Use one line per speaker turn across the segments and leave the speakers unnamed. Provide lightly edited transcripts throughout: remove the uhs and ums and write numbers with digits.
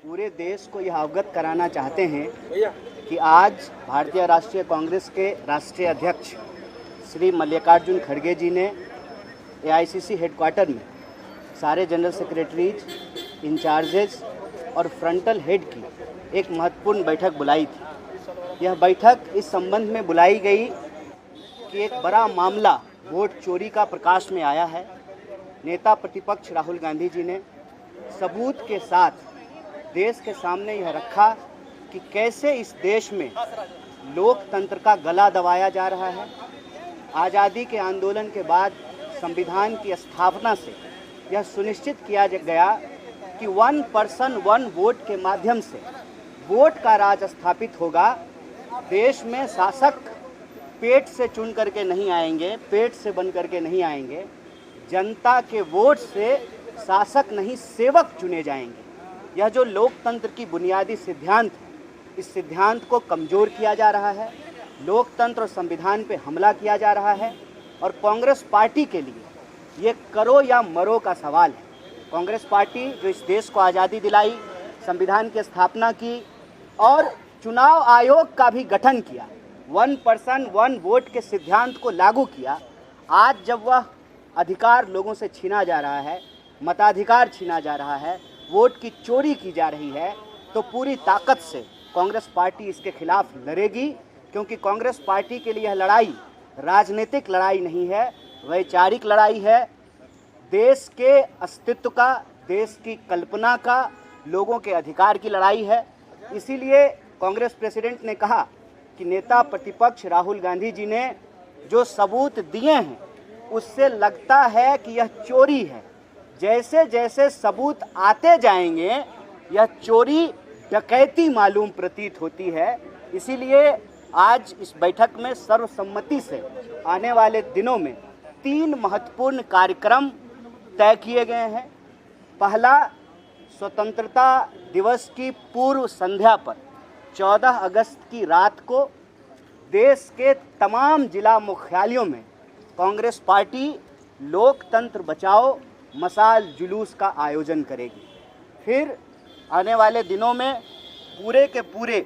पूरे देश को यह अवगत कराना चाहते हैं कि आज भारतीय राष्ट्रीय कांग्रेस के राष्ट्रीय अध्यक्ष श्री मल्लिकार्जुन खड़गे जी ने एआईसीसी हेडक्वार्टर में सारे जनरल सेक्रेटरीज, इंचार्जेस और फ्रंटल हेड की एक महत्वपूर्ण बैठक बुलाई थी। यह बैठक इस संबंध में बुलाई गई कि एक बड़ा मामला वोट चोरी का प्रकाश में आया है। नेता प्रतिपक्ष राहुल गांधी जी ने सबूत के साथ देश के सामने यह रखा कि कैसे इस देश में लोकतंत्र का गला दबाया जा रहा है। आज़ादी के आंदोलन के बाद संविधान की स्थापना से यह सुनिश्चित किया गया कि 1 पर्सन 1 वोट के माध्यम से वोट का राज स्थापित होगा। देश में शासक पेट से चुन करके नहीं आएंगे, पेट से बन करके नहीं आएंगे। जनता के वोट से शासक नहीं सेवक चुने जाएंगे। यह जो लोकतंत्र की बुनियादी सिद्धांत है, इस सिद्धांत को कमज़ोर किया जा रहा है। लोकतंत्र और संविधान पे हमला किया जा रहा है और कांग्रेस पार्टी के लिए ये करो या मरो का सवाल है। कांग्रेस पार्टी जो इस देश को आज़ादी दिलाई, संविधान की स्थापना की और चुनाव आयोग का भी गठन किया, 1 पर्सन 1 वोट के सिद्धांत को लागू किया, आज जब वह अधिकार लोगों से छीना जा रहा है, मताधिकार छीना जा रहा है, वोट की चोरी की जा रही है, तो पूरी ताकत से कांग्रेस पार्टी इसके खिलाफ लड़ेगी। क्योंकि कांग्रेस पार्टी के लिए यह लड़ाई राजनीतिक लड़ाई नहीं है, वैचारिक लड़ाई है। देश के अस्तित्व का, देश की कल्पना का, लोगों के अधिकार की लड़ाई है। इसीलिए कांग्रेस प्रेसिडेंट ने कहा कि नेता प्रतिपक्ष राहुल गांधी जी ने जो सबूत दिए हैं उससे लगता है कि यह चोरी है। जैसे जैसे सबूत आते जाएंगे यह चोरी डकैती मालूम प्रतीत होती है। इसीलिए आज इस बैठक में सर्वसम्मति से आने वाले दिनों में 3 महत्वपूर्ण कार्यक्रम तय किए गए हैं। पहला, स्वतंत्रता दिवस की पूर्व संध्या पर 14 अगस्त की रात को देश के तमाम जिला मुख्यालयों में कांग्रेस पार्टी लोकतंत्र बचाओ मशाल जुलूस का आयोजन करेगी। फिर आने वाले दिनों में पूरे के पूरे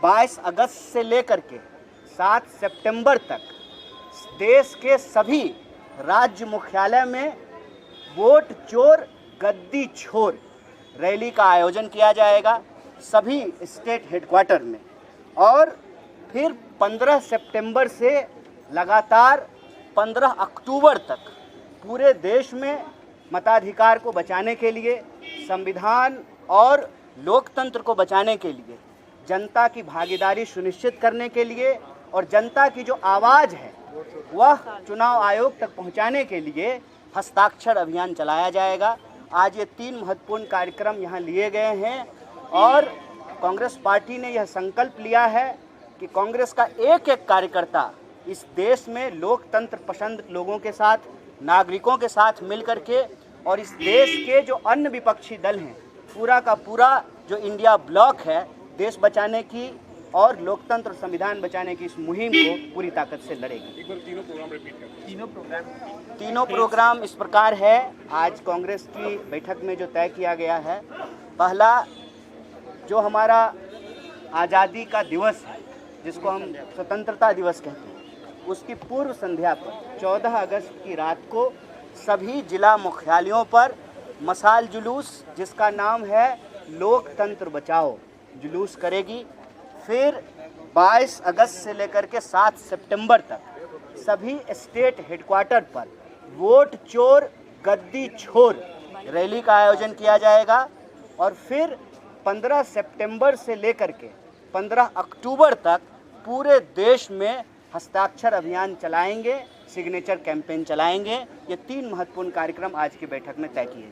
22 अगस्त से लेकर के 7 सितंबर तक देश के सभी राज्य मुख्यालय में वोट चोर गद्दी छोर रैली का आयोजन किया जाएगा, सभी स्टेट हेडक्वार्टर में। और फिर 15 सितंबर से लगातार 15 अक्टूबर तक पूरे देश में मताधिकार को बचाने के लिए, संविधान और लोकतंत्र को बचाने के लिए, जनता की भागीदारी सुनिश्चित करने के लिए और जनता की जो आवाज़ है वह चुनाव आयोग तक पहुंचाने के लिए हस्ताक्षर अभियान चलाया जाएगा। आज ये 3 महत्वपूर्ण कार्यक्रम यहाँ लिए गए हैं और कांग्रेस पार्टी ने यह संकल्प लिया है कि कांग्रेस का एक एक कार्यकर्ता इस देश में लोकतंत्र पसंद लोगों के साथ, नागरिकों के साथ मिल करके और इस देश के जो अन्य विपक्षी दल हैं, पूरा का पूरा जो इंडिया ब्लॉक है, देश बचाने की और लोकतंत्र संविधान बचाने की इस मुहिम को पूरी ताकत से लड़ेगी।
एक बार तीनों प्रोग्राम रिपीट कर।
तीनों प्रोग्राम इस प्रकार है। आज कांग्रेस की बैठक में जो तय किया गया है, पहला जो हमारा आज़ादी का दिवस है, जिसको हम स्वतंत्रता दिवस कहते हैं, उसकी पूर्व संध्या पर 14 अगस्त की रात को सभी जिला मुख्यालयों पर मशाल जुलूस, जिसका नाम है लोकतंत्र बचाओ, जुलूस करेगी। फिर 22 अगस्त से लेकर के 7 सितंबर तक सभी स्टेट हेडक्वार्टर पर वोट चोर गद्दी छोर रैली का आयोजन किया जाएगा। और फिर 15 सितंबर से लेकर के 15 अक्टूबर तक पूरे देश में हस्ताक्षर अभियान चलाएंगे, सिग्नेचर कैंपेन चलाएंगे। ये 3 महत्वपूर्ण कार्यक्रम आज की बैठक में तय किए।